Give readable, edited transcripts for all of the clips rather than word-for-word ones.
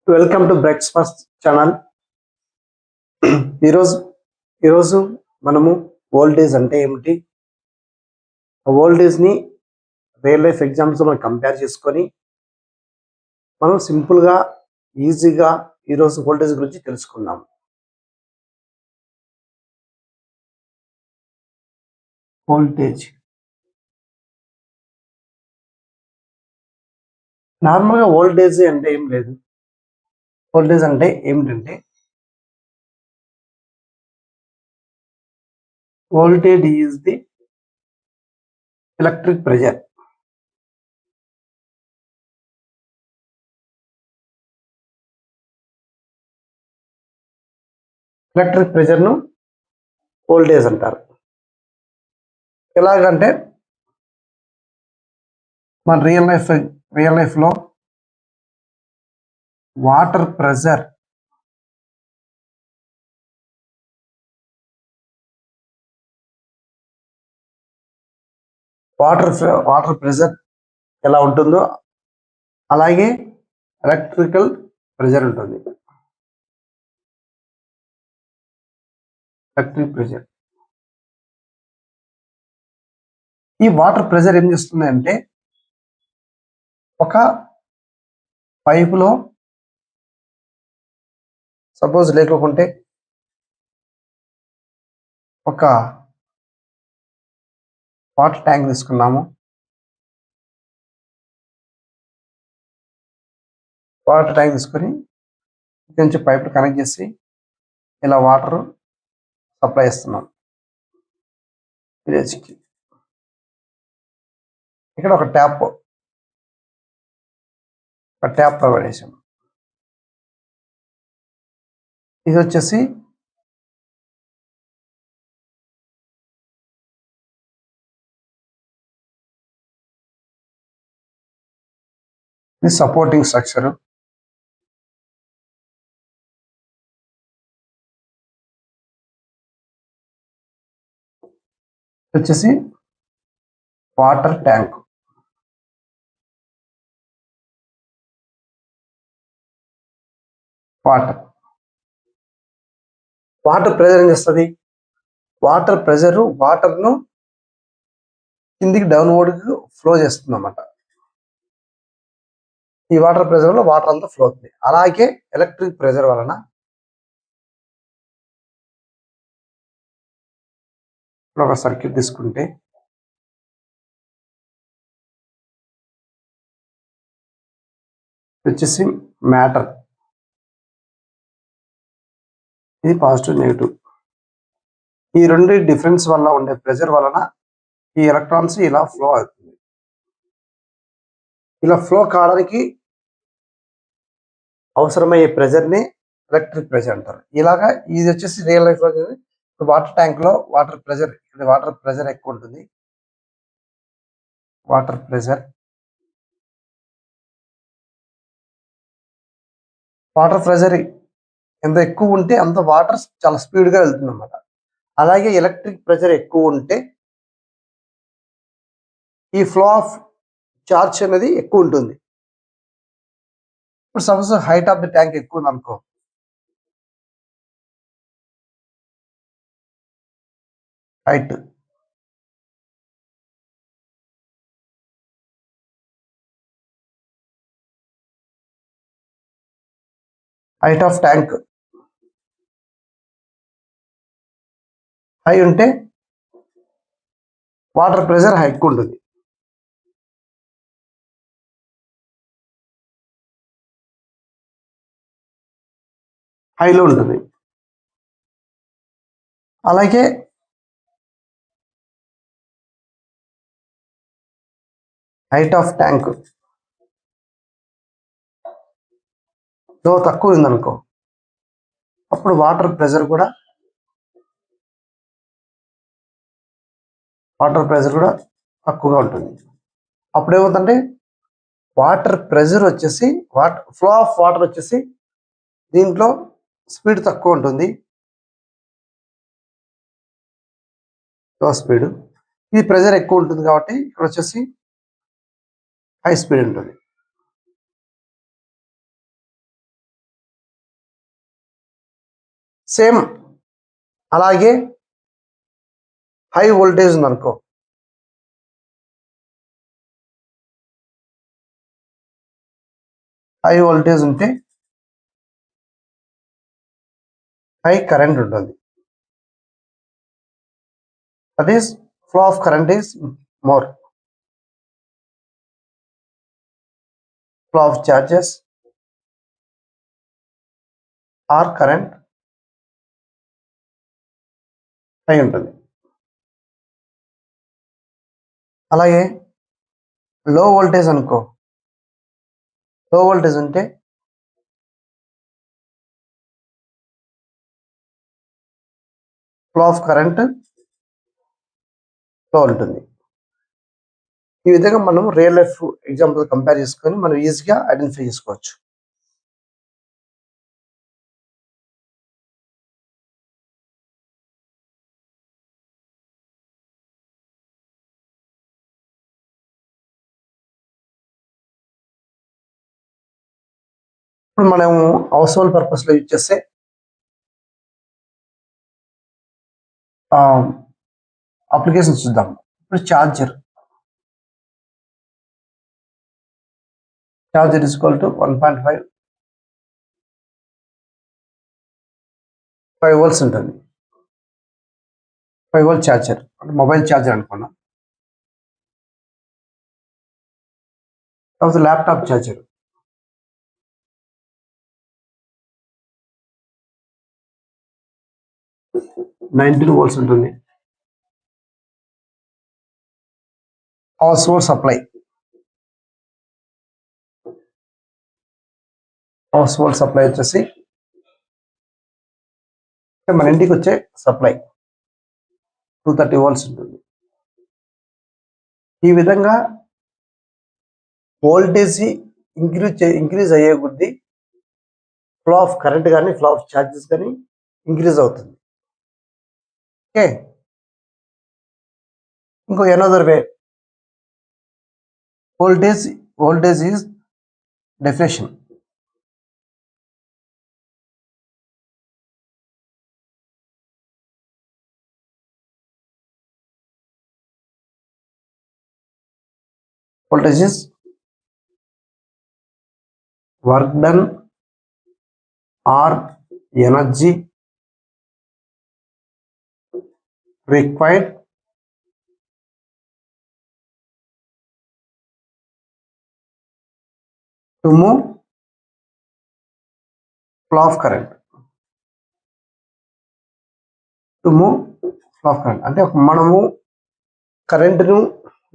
Welcome to breakfast channel. ఈరోజు ఈరోజు మనము ఓల్డేజ్ అంటే ఏమిటి, ఓల్డేజ్ని రియల్ లైఫ్ ఎగ్జామ్స్ మనం కంపేర్ చేసుకొని మనం సింపుల్గా ఈజీగా ఈరోజు ఓల్డేజ్ గురించి తెలుసుకుందాం. ఓల్టేజ్ నార్మల్గా ఓల్డేజ్ అంటే ఏం లేదు. ఓల్డేజ్ అంటే ఏమిటంటే voltage is the electric pressure. Electric ప్రెజర్ను వోల్టేజ్ అంటారు. ఎలాగంటే మన రియల్ లైఫ్లో వాటర్ ప్రెజర్ వాటర్ ప్రెజర్ ఎలా ఉంటుందో అలాగే ఎలక్ట్రికల్ ప్రెజర్ ఉంటుంది. ఎలక్ట్రిక్ ప్రెజర్, ఈ వాటర్ ప్రెజర్ ఏం చేస్తుంది అంటే ఒక పైపులో సపోజ్ లేకుంటే ఒక వాటర్ ట్యాంక్ తీసుకున్నాము. వాటర్ ట్యాంక్ తీసుకొని నుంచి పైప్ కనెక్ట్ చేసి ఇలా వాటర్ సప్లై చేస్తున్నాం విలేజ్కి. ఇక్కడ ఒక ట్యాప్ ప్రొవైడ్ చేసాం. ఇది వచ్చేసి ఇది సపోర్టింగ్ స్ట్రక్చర్. వచ్చేసి వాటర్ ట్యాంక్. వాటర్ ప్రెజర్ ఏం చేస్తుంది, వాటర్ను కిందికి డౌన్వర్డ్కి ఫ్లో చేస్తుంది అన్నమాట. ఈ వాటర్ ప్రెజర్ వల్ల వాటర్ అంతా ఫ్లో అవుతుంది. అలాగే ఎలక్ట్రిక్ ప్రెజర్ వలన ఒక సర్క్యూట్ తీసుకుంటే వచ్చేసి మ్యాటర్, ఇది పాజిటివ్ నెగిటివ్. ఈ రెండు డిఫరెన్స్ వల్ల ఉండే ప్రెజర్ వలన ఈ ఎలక్ట్రాన్స్ ఇలా ఫ్లో అవుతుంది. ఇలా ఫ్లో కావడానికి అవసరమయ్యే ప్రెజర్ని ఎలక్ట్రిక్ ప్రెజర్ అంటారు. ఇలాగా ఇది వచ్చేసి రియల్ లైఫ్ లో వాటర్ ట్యాంక్ లో వాటర్ ప్రెజర్ ఎక్కువ ఉంటుంది. వాటర్ ప్రెజర్ ఎంత ఎక్కువ ఉంటే అంత వాటర్ చాలా స్పీడ్గా వెళ్తుంది అన్నమాట. అలాగే ఎలక్ట్రిక్ ప్రెజర్ ఎక్కువ ఉంటే ఈ ఫ్లో ఆఫ్ చార్జ్ అనేది ఎక్కువ ఉంటుంది. ఇప్పుడు suppose height of the tank ఎక్కువ ఉంది అనుకో, హైట్ ఆఫ్ ట్యాంక్ హై ఉంటే వాటర్ ప్రెజర్ హై ఎక్కువ ఉంటుంది. హైలో ఉంటుంది. అలాగే హైట్ ఆఫ్ ట్యాంక్ తక్కువ ఉందనుకో, అప్పుడు వాటర్ ప్రెజర్ కూడా తక్కువగా ఉంటుంది. అప్పుడు ఏమవుతుందంటే వాటర్ ప్రెజర్ వచ్చేసి ఫ్లో ఆఫ్ వాటర్ వచ్చేసి దీంట్లో స్పీడ్ తక్కువ ఉంటుంది, స్పీడ్. ఇది ప్రెజర్ ఎక్కువ ఉంటుంది కాబట్టి ఇక్కడ వచ్చేసి హై స్పీడ్ ఉంటుంది. సేమ్ అలాగే హై వోల్టేజ్ ఉందనుకో, హై వోల్టేజ్ ఉంటే హై కరెంట్ ఉంటుంది. That is flow of current is more, flow of charges or current high ఉంటుంది. అలాగే లో వోల్టేజ్ అనుకో, లో వోల్టేజ్ ఉంటే ఫ్లో ఆఫ్ కరెంట్ లో ఉంటుంది. ఈ విధంగా మనం రియల్ లైఫ్ ఎగ్జాంపుల్ కంపేర్ చేసుకొని మనం ఈజీగా ఐడెంటిఫై చేసుకోవచ్చు. ఇప్పుడు మనం హౌస్ హోల్డ్ పర్పస్లో యూజ్ చేస్తే అప్లికేషన్స్ చూద్దాం. ఇప్పుడు charger is equal to 1.5 volts ఉంటుంది. 5 వోల్ట్ ఛార్జర్ అంటే మొబైల్ ఛార్జర్ అనుకున్నాం. తర్వాత ల్యాప్టాప్ ఛార్జర్ 19 వోల్ట్స్ ఉంటుంది. హౌస్ హోల్డ్ సప్లై వచ్చేసి మన ఇంటికి వచ్చే సప్లై 230 వోల్ట్స్ ఉంటుంది. ఈ విధంగా వోల్టేజ్ ఇంక్రీజ్ అయ్యే కొద్దీ ఫ్లో ఆఫ్ కరెంట్ కానీ ఫ్లో ఆఫ్ ఛార్జెస్ కానీ ఇంక్రీజ్ అవుతుంది. ఓకే, ఇంకో another way, voltage is definition. Voltage is work done or energy required to move flow of current. అంటే మనము కరెంటును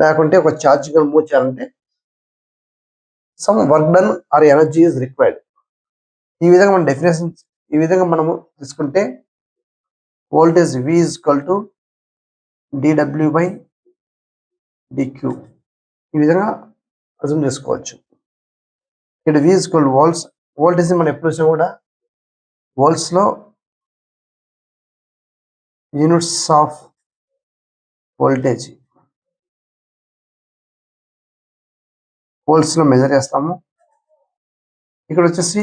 లేకుంటే ఒక ఛార్జ్ మూవ్ చేయాలంటే some work done or energy is required. ఈ విధంగా మన డెఫినేషన్ ఈ విధంగా మనము తీసుకుంటే voltage V is equal to dW/dQ ఈ విధంగా అర్థం చేసుకోవచ్చు. ఇక్కడ V is equal volts, voltage మనం ఎప్పుడు వచ్చినా కూడా వోల్ట్స్లో యూనిట్స్ ఆఫ్ వోల్టేజ్ వోల్ట్స్లో మెజర్ చేస్తాము. ఇక్కడ వచ్చేసి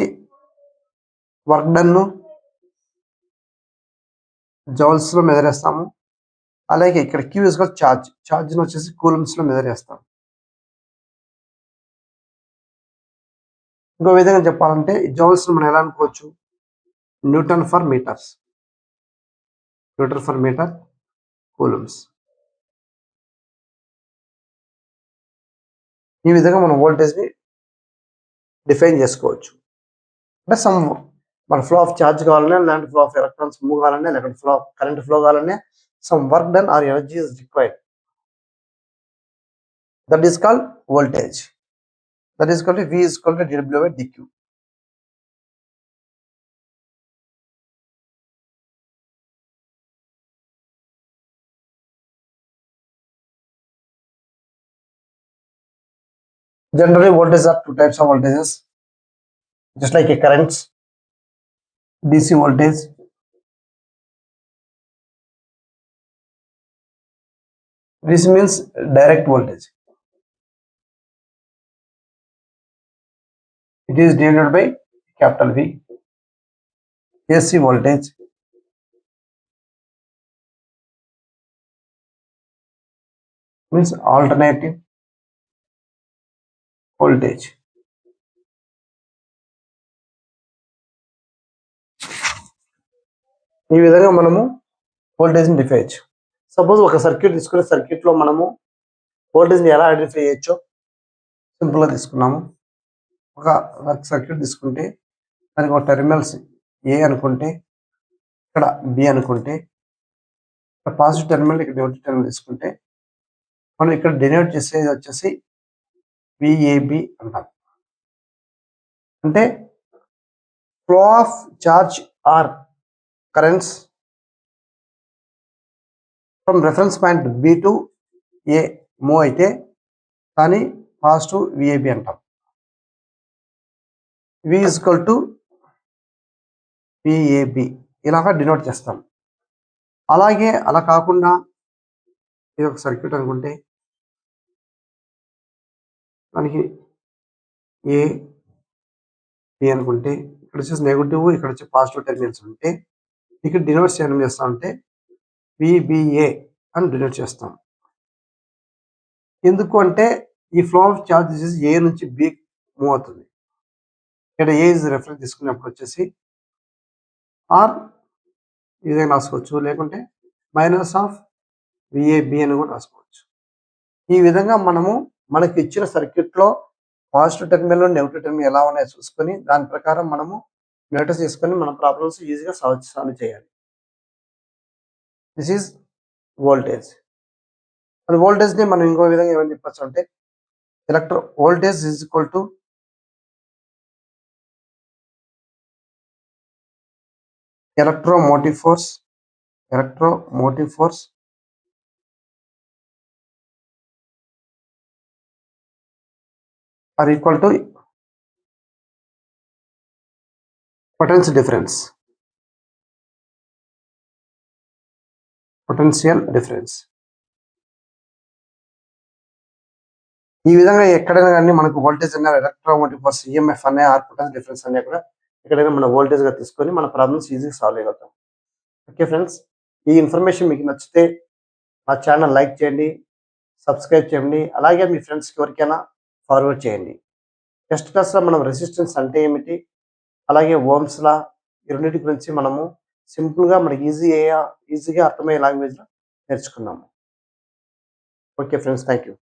వర్క్ డన్ను జౌల్స్లో మెజర్ చేస్తాము. అలాగే ఇక్కడ Q ఈజ్ ఈక్వల్ ఛార్జ్ను వచ్చేసి కూలమ్స్లో మెజర్ చేస్తాం. ఇంకో విధంగా చెప్పాలంటే జౌల్స్ మనం ఎలా అనుకోవచ్చు, న్యూటన్ ఫర్ మీటర్ కూలమ్స్. ఈ విధంగా మనం వోల్టేజ్ని డిఫైన్ చేసుకోవచ్చు. అంటే మన ఫ్లో ఆఫ్ ఛార్జ్ కావాలన్నా, లేదంటే ఫ్లో ఆఫ్ ఎలక్ట్రాన్స్ మూవ్ కావాలన్నా, లేకపోతే ఫ్లో ఆఫ్ కరెంట్ ఫ్లో కావాలన్నా some work done or energy is required. That is called voltage. That is called V is equal to dW/dQ. Generally, voltages are two types of voltages, just like a currents. DC voltage, this means direct voltage. It is denoted by capital V. AC voltage, means alternative voltage. ఈ విధంగా మనము వోల్టేజ్ని defy చేయొచ్చు. Suppose ఒక circuit తీసుకునే సర్క్యూట్లో మనము వోల్టేజ్ని ఎలా ఐడెంటిఫై చేయొచ్చో సింపుల్గా తీసుకున్నాము. ఒక సర్క్యూట్ తీసుకుంటే దానికి ఒక టెర్మినల్స్ ఏ అనుకుంటే, ఇక్కడ బి అనుకుంటే, ఇక్కడ పాజిటివ్ టెర్మినల్, ఇక్కడ నెగిటివ్ టెర్మినల్ తీసుకుంటే, మనం ఇక్కడ డినోట్ చేసేది వచ్చేసి విఏబి అంటాం. అంటే flow of charge or currents from reference point B to A move అయితే కానీ పాజిటివ్ విఏబి అంటాం. వి ఈక్వల్ టు విఏబి ఇలాగా డినోట్ చేస్తాం. అలాగే అలా కాకుండా ఇది ఒక సర్క్యూట్ అనుకుంటే దానికి ఏ బి అనుకుంటే ఇక్కడ వచ్చేసి నెగిటివ్, ఇక్కడ వచ్చి పాజిటివ్ టెర్మినల్స్ ఉంటే ఇక్కడ డినోట్ చేయడం చేస్తామంటే విబిఏ అని డినోట్ చేస్తాం. ఎందుకు అంటే ఈ ఫ్లో ఆఫ్ చార్జ్ వచ్చేసి ఏ నుంచి బి మూవ్ అవుతుంది. ఇక్కడ ఏ ఇస్ రెఫరెన్స్ తీసుకున్నప్పుడు వచ్చేసి ఆర్ ఈ విధంగా రాసుకోవచ్చు, లేకుంటే మైనస్ ఆఫ్ విఏబి అని కూడా రాసుకోవచ్చు. ఈ విధంగా మనము మనకి ఇచ్చిన సర్క్యూట్లో పాజిటివ్ టెర్మినల్ నెగిటివ్ టెర్మినల్ ఎలా ఉన్నాయో చూసుకొని దాని ప్రకారం మనము నోటీస్ చేసుకొని మన ప్రాబ్లమ్స్ ఈజీగా సాల్వ్ చేయాలి. This is voltage. అది వోల్టేజ్ని మనం ఇంకో విధంగా ఏమని చెప్పచ్చు అంటే voltage is equal to electromotive force are equal to potential difference. ఈ విధంగా ఎక్కడైనా కానీ మనకు వోల్టేజ్ అనే ఎలక్ట్రోమోటివ్ ఫోర్స్, ఈఎంఎఫ్ అనే ఆర్ పొటెన్షియల్ డిఫరెన్స్ అనే కూడా ఎక్కడైనా మన వోల్టేజ్గా తీసుకొని మన ప్రాబ్లమ్స్ ఈజీగా సాల్వ్ చేయగలుగుతాం. ఓకే ఫ్రెండ్స్, ఈ ఇన్ఫర్మేషన్ మీకు నచ్చితే మా ఛానల్ లైక్ చేయండి, సబ్స్క్రైబ్ చేయండి, అలాగే మీ ఫ్రెండ్స్కి ఎవరికైనా ఫార్వర్డ్ చేయండి. నెక్స్ట్ క్లాస్లో మనం రెసిస్టెన్స్ అంటే ఏమిటి, అలాగే ఓమ్స్ లా, ఈ రెండింటి గురించి మనము సింపుల్గా మనకి ఈజీగా అర్థమయ్యే లాంగ్వేజ్లో నేర్చుకున్నాము. Okay friends, thank you.